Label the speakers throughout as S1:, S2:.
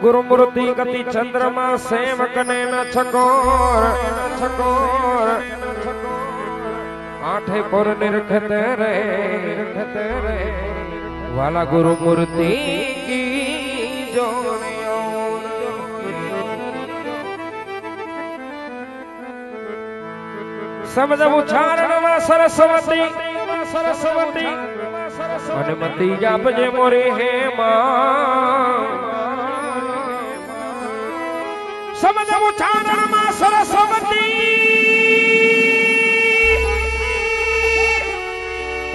S1: गुरुमूर्ति गति चंद्रमा सेवक ने न छकोर आठे पर निरखते रे वाला गुरुमूर्ति की जोड़ियों शब्द उच्चारण में सरस्वती अनुमति जापजे मोरे हे मां शब्द उच्चारण में सरस्वती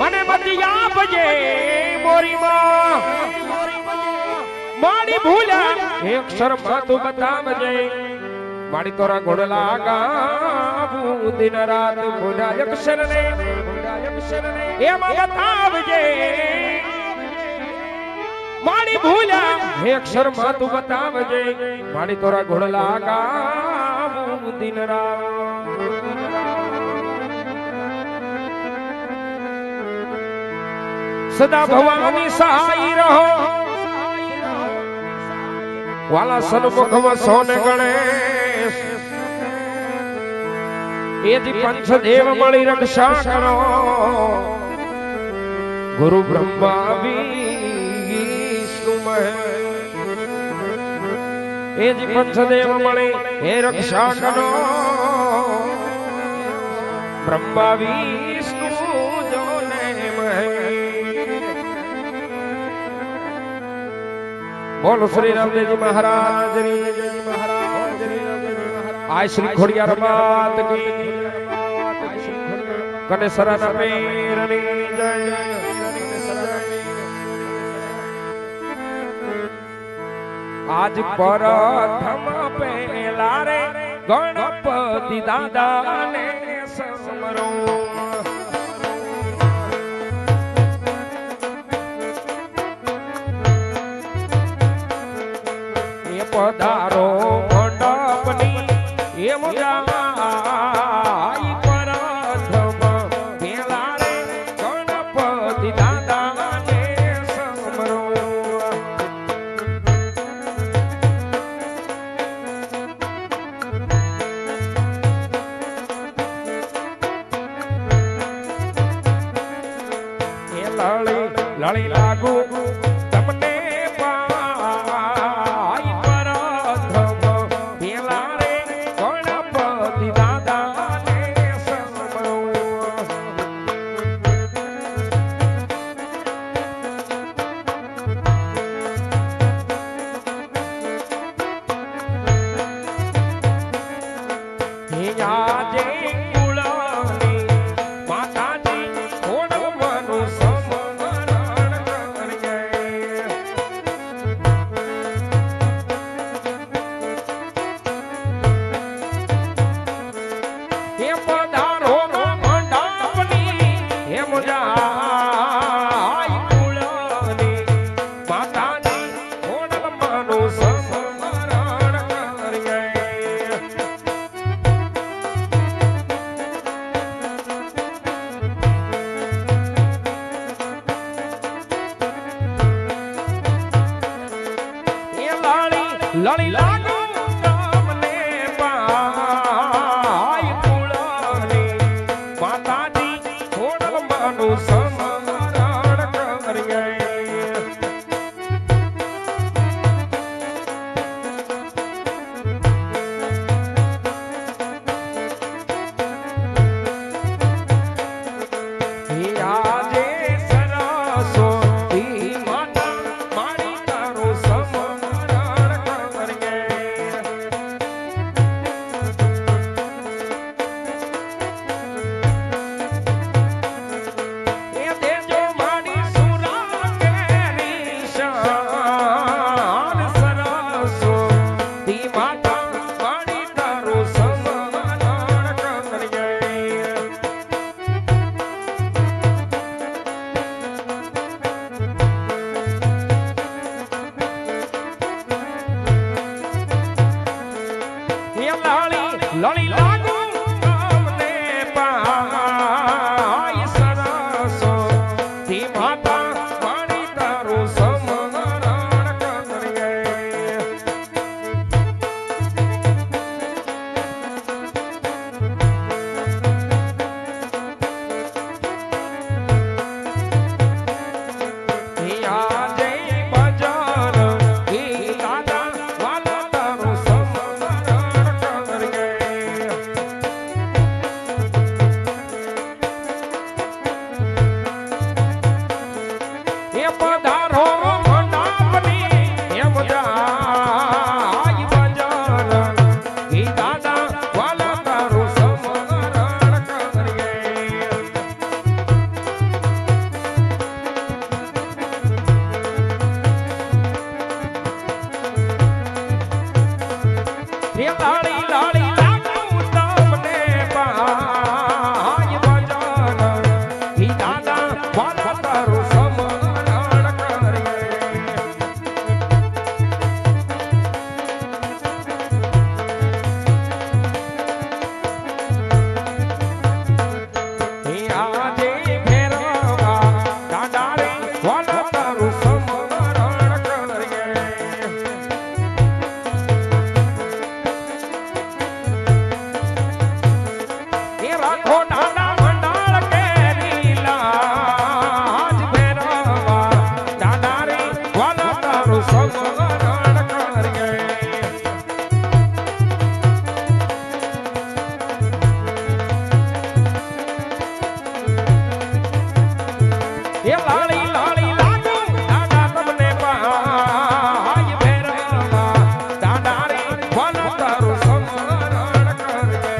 S1: अनुमति जापजे मोरी मां माड़ी भूला एक अक्षर मातु बतावजे माड़ी तोरा घोड़ला गावू दिन रात भूला अक्षर ने एम बतावजे माड़ी भूला हे अक्षर मातु बतावजे माड़ी तोरा घोड़ला गावू दिन रात सदा भवानी सहाय रहो वाला सन्मुख में सोन गणेश यदि पंचदेव मणि रक्षा करो गुरु ब्रह्मा विष्णु यदि पंचदेव मणि हे रक्षा करो ब्रह्मा विष्णु जो बोलो श्री रामदेव जी महाराज आय श्री खोड़ियार मात की कनेसरा मेरनी जय आज प्रथम पहला रे गणपति दादा ने समरो पधारो मंडपनी ये मुजाई परथम पेला रे गणपति दादा ने समरो ये लड़ी लागू तमने लड़ी लागू रामने पाई पुलानी माता जी छोड़ मानु समरण कर गए आजे सरस्वती माता मारी तारो समरण कर गए એ પધારો મંડપની એમ જાય ભજન ઈ દાદા વાલા તારું સમરણ કરીએ એ લાળી લાળી લાગુ તમને પાય ભજન ઈ દાદા વાલા તારું સમરણ કરીએ આજે ફેરવા દાદા રે વાલા તારું સમરણ કરીએ એ રાખો દાદા મંડાળ કેરી લાજ ફેરવા દાદા રે વાલા તારું સમરણ કરીએ એ લાળી લાળી લાગુ દાદા તમને પાય ફેરવા દાદા રે વાલા તારું સમરણ કરીએ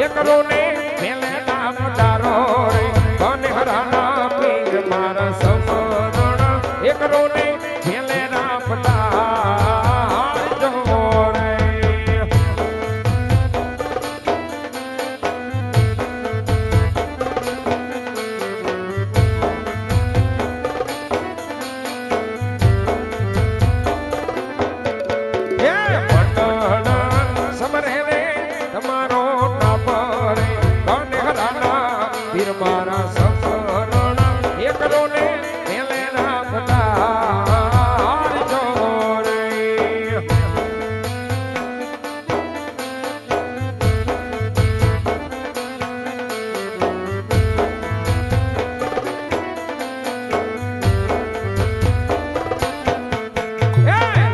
S1: કરો ને મેલે નામ તારો રે કોને હરાના પીર મારા સમરણ એ કરો ને મેલે નામ તારો રે એ મંડળ સમરે રે તમારો વીર મારા સમરણ એ કરો ને મેલે નામ તારો રે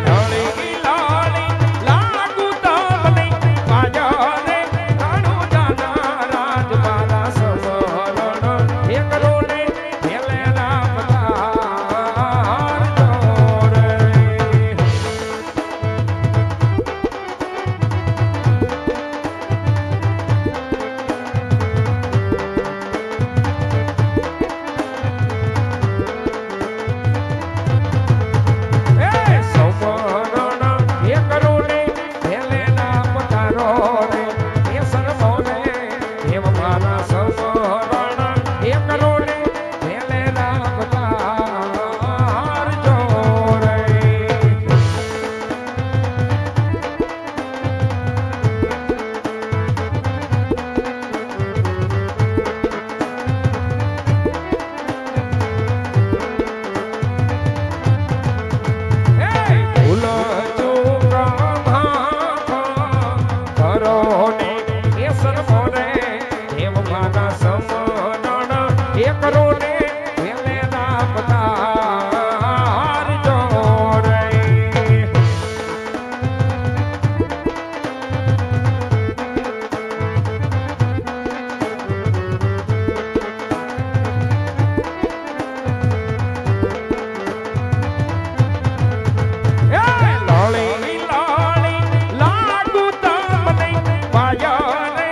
S1: લાળી લાળી લાગુ તમને પાયા રે કાણું જાના રાજ મારા સમરણ એ કરો ને મેલે નામ તારો રે સમરણ એ કરો ને મેલે નામ તારો રે એ સરમો ને એવ મારા સમરણ એ કરો ને મેલે નામ તારો રે ભૂલ ચૂક માફ કરો ને એ સરમો ને એવ મારા સમરણ એ કરો ને મેલે નામ તારો રે લાળી લાળી લાગુ તમને પાયા રે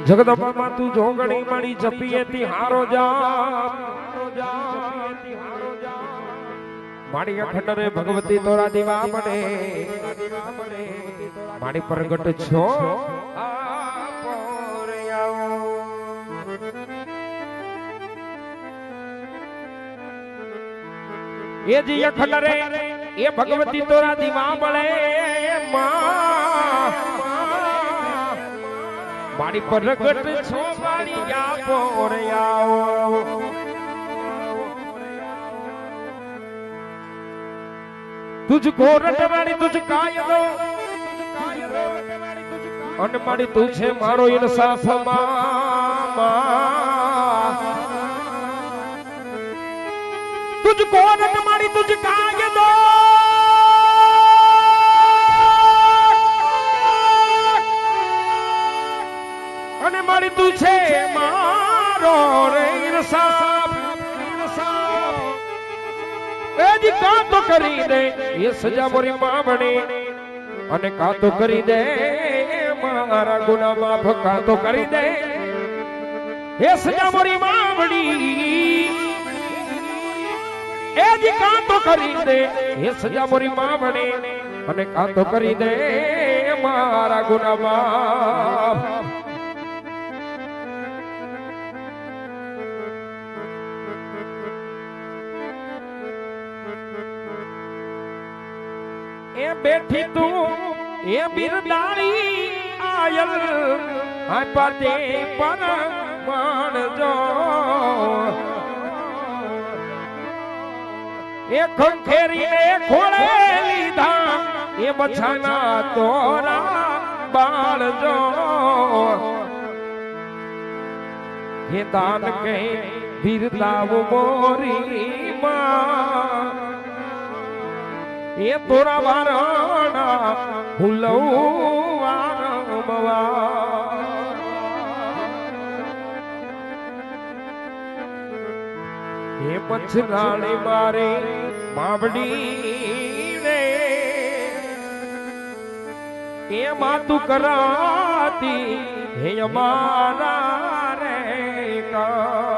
S1: જગદંબા માં તું જોગણી મળી જપીએ તી હારો જા માડી અખંડ રે ભગવતી તોરા દીવા પડે માડી પ્રગટ છો એ જી અખંડ રે એ ભગવતી તોરા દીવા મળે માડી પ્રગટ છો માડી આપો રે આવો तुझको रटवाणी तुझ कायदो अन माड़ी तुझे मारो इंसाफ मामा तुझको रटवाणी तुझ कायदो अन माड़ी तुझे मारो रे इंसाफ एजी का तो करी दे ये सजा मोरी मावणी अने का तो करी दे मारा गुना माफ का तो करी दे ये सजा मोरी मावणी एजी का तो करी दे ये सजा मोरी मावणी अने का तो करी दे मारा गुना माफ ए बैठी तू ए बिरदारी आयल हाय पाते पर मान जो ए खंखेरी ने खोले लीधा ए बछाना तोरा बाल जो ये दान के बिरदाव मोरी मां ये तोरा वारणा हुलौ वारमवा ये मछराणी मारे मावड़ी रे ये मातु कराती हे हमारा रे का